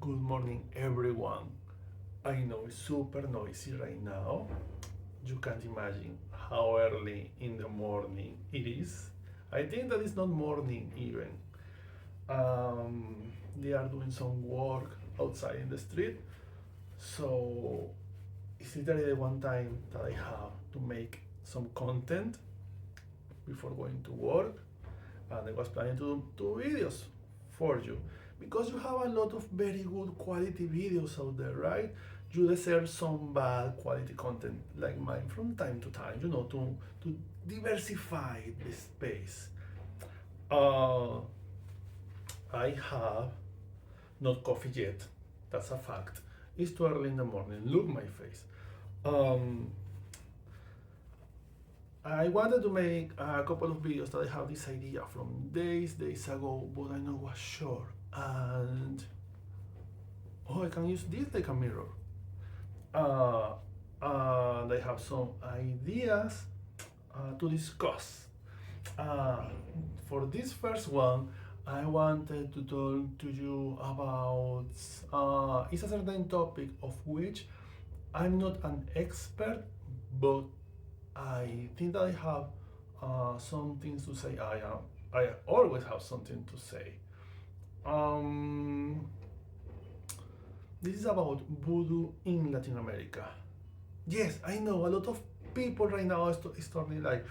Good morning, everyone. I know it's super noisy right now. You can't imagine how early in the morning it is. I think that it's not morning even. They are doing some work outside in the street, so it's literally the one time that I have to make some content before going to work, and I was planning to do two videos for you because you have a lot of very good quality videos out there, right? You deserve some bad quality content like mine from time to time, to diversify the space. Uh, I have not coffee yet. That's a fact. It's too early in the morning. Look my face. Um, I wanted to make a couple of videos that I have this idea from days ago, but I know was sure. And I can use this like a mirror. And I have some ideas to discuss. For this first one, I wanted to talk to you about it's a certain topic of which I'm not an expert, but I think that I have some things to say. I always have something to say. Um, this is about voodoo in Latin America. Yes, I know a lot of people right now is turning like,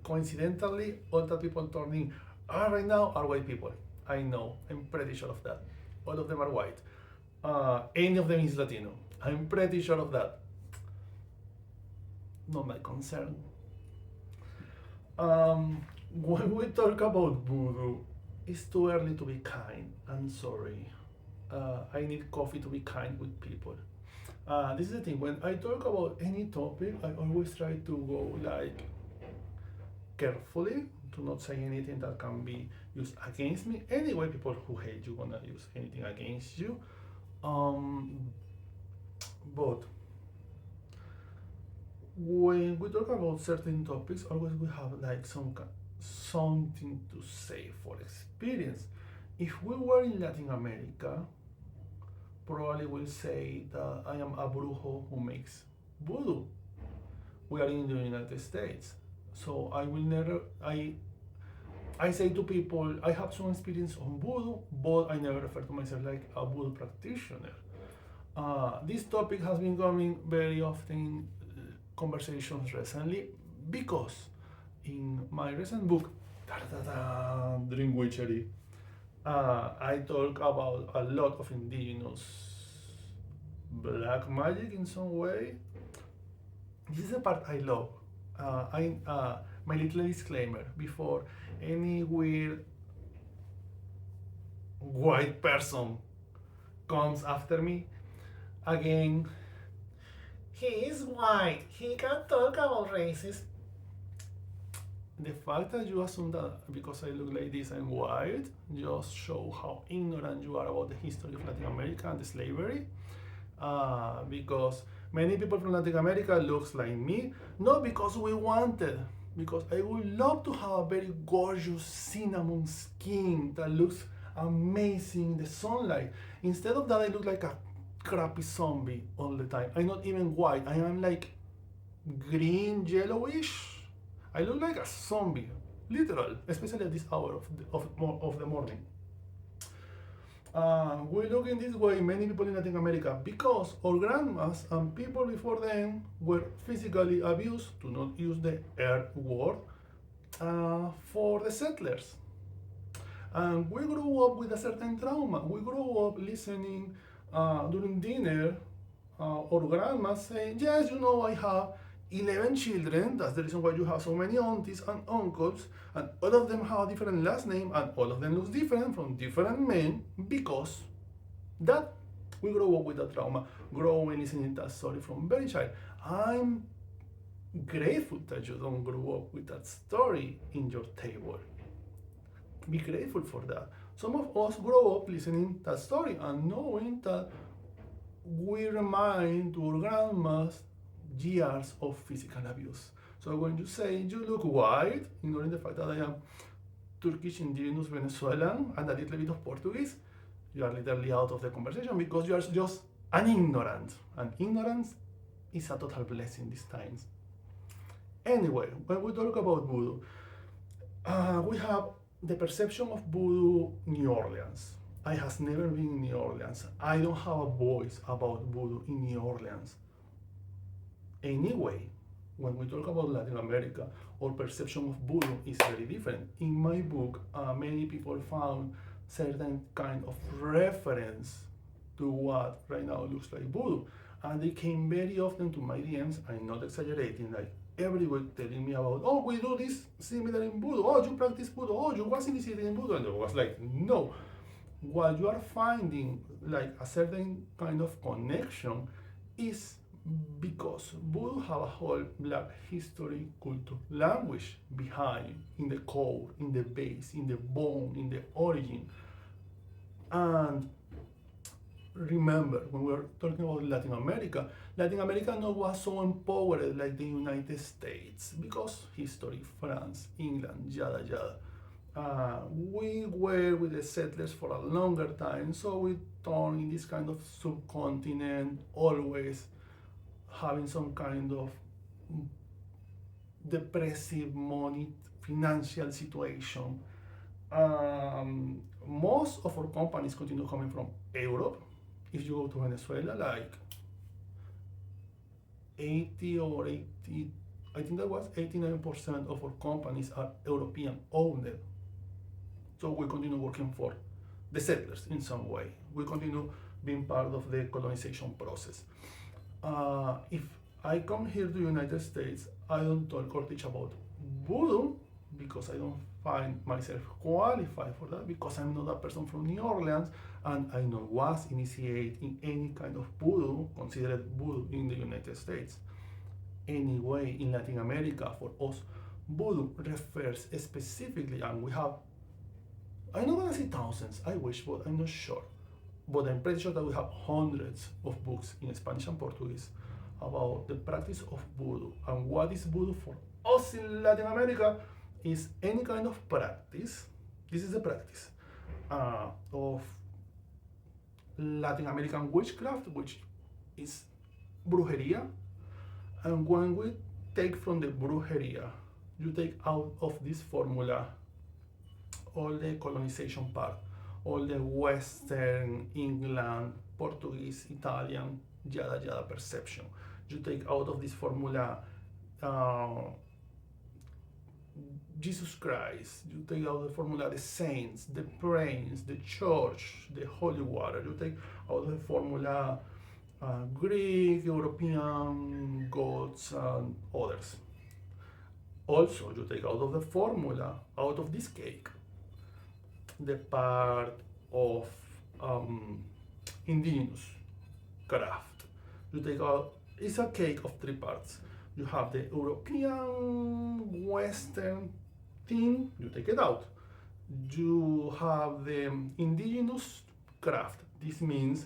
coincidentally, all the people turning right now are white people. I know, I'm pretty sure of that. All of them are white. Any of them is Latino. I'm pretty sure of that. Not my concern. When we talk about voodoo, it's too early to be kind. I'm sorry. I need coffee to be kind with people. This is the thing. When I talk about any topic, I always try to go like carefully to not say anything that can be used against me. Anyway, people who hate you gonna use anything against you. But when we talk about certain topics, always we have like something to say for experience. If we were in Latin America, probably will say that I am a brujo who makes voodoo. We are in the United States, so I will never. I say to people I have some experience on voodoo, but I never refer to myself like a voodoo practitioner. This topic has been coming very often in conversations recently because in my recent book, DREAM WITCHERY, I talk about a lot of indigenous black magic in some way. This is the part I love. My little disclaimer before any weird white person comes after me. Again, he is white. He can talk about races. The fact that you assume that because I look like this I'm white just show how ignorant you are about the history of Latin America and the slavery. Because many people from Latin America looks like me, not because we wanted, because I would love to have a very gorgeous cinnamon skin that looks amazing in the sunlight. Instead of that, I look like a crappy zombie all the time. I'm not even white. I am like green, yellowish. I look like a zombie, literal, especially at this hour of the morning. We look in this way, many people in Latin America, because our grandmas and people before them were physically abused, to not use the R word, for the settlers. And we grew up with a certain trauma. We grew up listening during dinner, our grandma saying, yes, I have 11 children, that's the reason why you have so many aunties and uncles, and all of them have a different last name, and all of them look different from different men, because that we grow up with that trauma, growing listening that story from very child. I'm grateful that you don't grow up with that story in your table. Be grateful for that. Some of us grow up listening that story and knowing that we remind our grandmas years of physical abuse. So when you say you look white, ignoring the fact that I am Turkish, indigenous, Venezuelan, and a little bit of Portuguese, You are literally out of the conversation because you are just an ignorant. And ignorance is a total blessing these times. Anyway, when we talk about voodoo, we have the perception of voodoo New Orleans. I has never been in New Orleans. I don't have a voice about voodoo in New Orleans. Anyway, when we talk about Latin America, our perception of voodoo is very different. In my book, many people found certain kind of reference to what right now looks like voodoo, and they came very often to my DMs. I'm not exaggerating, like every week telling me about, oh, we do this similar in voodoo. Oh, you practice voodoo. Oh, you was initiated in voodoo, and I was like, no. What you are finding, like a certain kind of connection, is because voodoo have a whole black history, culture, language behind, in the core, in the base, in the bone, in the origin. And remember, when we were talking about Latin America not was so empowered like the United States because history, France, England, yada yada. We were with the settlers for a longer time, so we turned in this kind of subcontinent, always having some kind of depressive money financial situation. Most of our companies continue coming from Europe. If you go to Venezuela, like 80 or 80, I think that was 89% of our companies are European owned. So we continue working for the settlers in some way. We continue being part of the colonization process. If I come here to the United States, I don't talk or teach about voodoo because I don't find myself qualified for that, because I'm not a person from New Orleans and I not was initiated in any kind of voodoo, considered voodoo in the United States. Anyway, in Latin America, for us, voodoo refers specifically, and we have, I'm not gonna say thousands, I wish, but I'm not sure. But I'm pretty sure that we have hundreds of books in Spanish and Portuguese about the practice of voodoo. And what is voodoo for us in Latin America is any kind of practice. This is the practice of Latin American witchcraft, which is brujeria. And when we take from the brujeria, you take out of this formula all the colonization part, all the Western, England, Portuguese, Italian, yada yada perception. You take out of this formula Jesus Christ, you take out the formula the saints, the prayers, the church, the holy water. You take out the formula Greek, European gods, and others. Also, you take out of the formula, out of this cake, the part of indigenous craft. You take out, it's a cake of three parts. You have the European, Western thing, you take it out. You have the indigenous craft. This means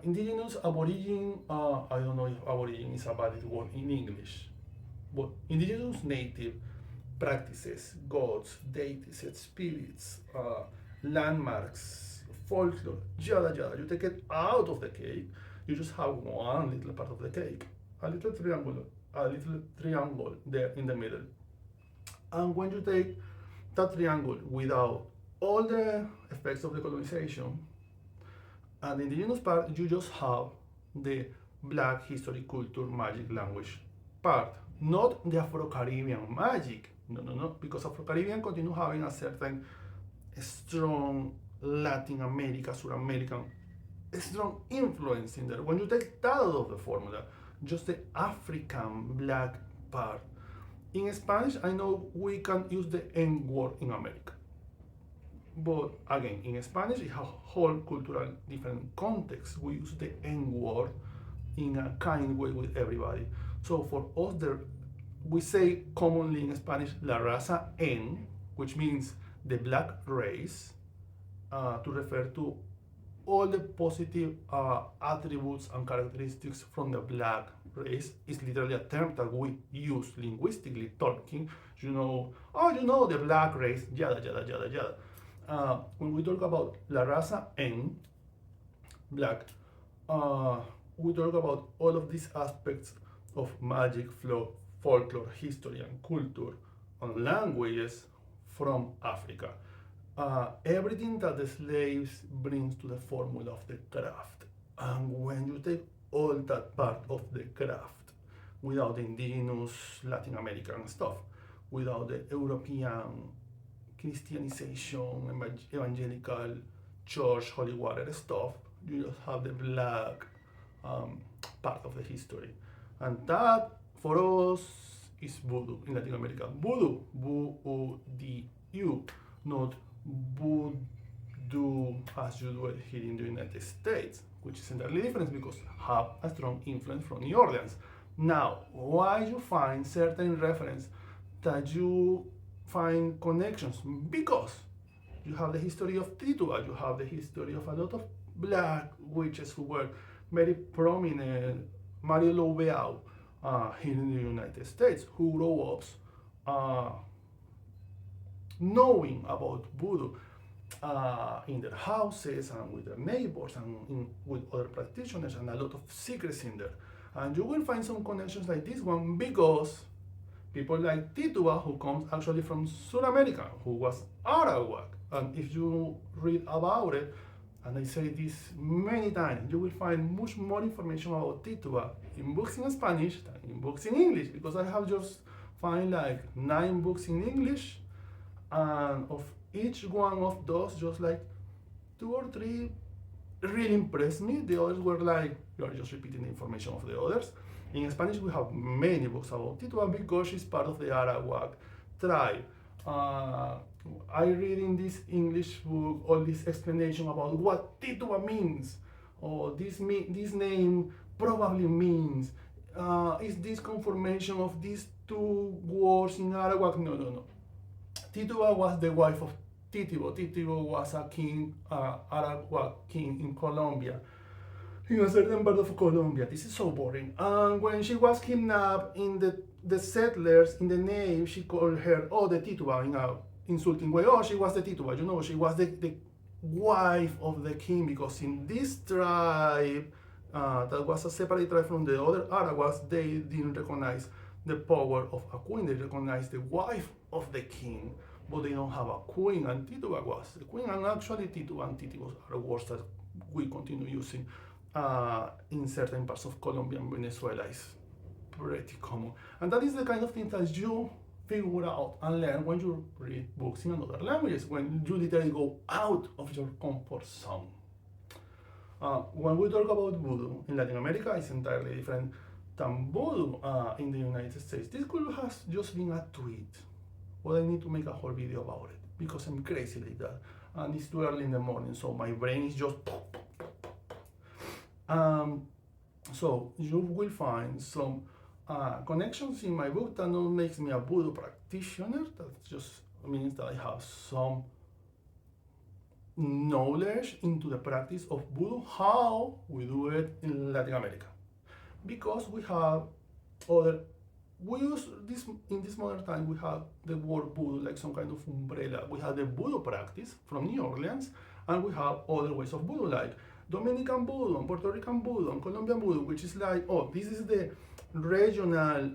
indigenous, aborigine, I don't know if aborigine is a valid word in English, but indigenous native practices, gods, deities, spirits, landmarks, folklore, yada yada. You take it out of the cake, you just have one little part of the cake, a little triangle there in the middle. And when you take that triangle without all the effects of the colonization and the indigenous part, you just have the black history, culture, magic, language part, not the Afro-Caribbean magic. No, because Afro-Caribbean continue having a certain strong Latin America, South American, strong influence in there. When you take that out of the formula, just the African black part. In Spanish, I know we can use the N word in America. But again, in Spanish, it has whole cultural different context. We use the N word in a kind way with everybody. So for us, we say commonly in Spanish, la raza N, which means the black race, to refer to all the positive attributes and characteristics from the black race. Is literally a term that we use linguistically talking. You know, the black race, yada yada yada yada. when we talk about La Raza en Black, we talk about all of these aspects of magic, folklore, history, and culture, and languages from Africa. Everything that the slaves brings to the formula of the craft. And when you take all that part of the craft, without the indigenous Latin American stuff, without the European Christianization, evangelical church, holy water stuff, you just have the black part of the history. And that, for us, is voodoo in Latin America. Voodoo, V-O-D-U, not voodoo as you do it here in the United States, which is entirely different because have a strong influence from New Orleans. Now, why you find certain reference that you find connections? Because you have the history of Tituba, you have the history of a lot of black witches who were very prominent, Mario Lobeau, here in the United States, who grew up knowing about voodoo in their houses and with their neighbors and with other practitioners, and a lot of secrets in there. And you will find some connections like this one because people like Tituba, who comes actually from South America, who was Arawak. And if you read about it, and I say this many times, you will find much more information about Tituba in books in Spanish than in books in English, because I have just find like 9 books in English, and of each one of those, just like 2 or 3 really impressed me. The others were like, you are just repeating the information of the others. In Spanish, we have many books about Tituba because she's part of the Arawak tribe. I read in this English book all this explanation about what Tituba means, or this name probably means. Is this confirmation of these 2 words in Arawak? No. Tituba was the wife of Titibo. Titibo was a king, Arawak king in Colombia, in a certain part of Colombia. This is so boring. And when she was kidnapped, in the settlers, in the name, she called her, the Tituba, in a insulting way. She was the Tituba, she was the wife of the king, because in this tribe, that was a separate tribe from the other Arawaks, they didn't recognize the power of a queen. They recognized the wife of the king, but they don't have a queen, and Tituba was the queen. And actually, Tituba and Titibos are words that we continue using in certain parts of Colombia and Venezuela. Is pretty common. And that is the kind of thing that you figure out and learn when you read books in another languages, when you literally go out of your comfort zone. When we talk about voodoo in Latin America, it's entirely different than voodoo in the United States. This could have just been a tweet, but I need to make a whole video about it because I'm crazy like that, and it's too early in the morning, so my brain is just so you will find some connections in my book that not makes me a voodoo practitioner. That just means that I have some knowledge into the practice of voodoo, how we do it in Latin America. Because we have we use this, in this modern time, we have the word voodoo like some kind of umbrella. We have the voodoo practice from New Orleans, and we have other ways of voodoo like Dominican voodoo, and Puerto Rican voodoo, and Colombian voodoo, which is like, this is the regional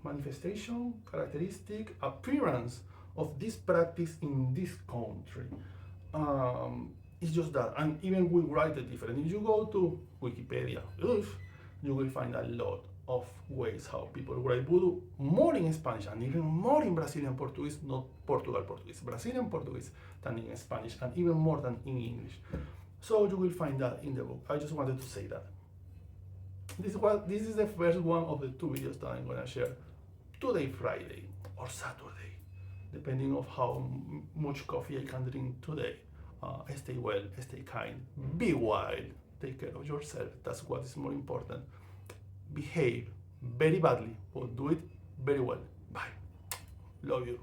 manifestation, characteristic, appearance of this practice in this country. It's just that, and even we write it different. If you go to Wikipedia, you will find a lot of ways how people write voodoo, more in Spanish and even more in Brazilian Portuguese, not Portugal Portuguese, Brazilian Portuguese, than in Spanish, and even more than in English. So you will find that in the book. I just wanted to say that. This is the first one of the 2 videos that I'm gonna share today, Friday, or Saturday, depending on how much coffee I can drink today. Stay well, stay kind, be wild, take care of yourself. That's what is more important. Behave very badly, but do it very well. Bye. Love you.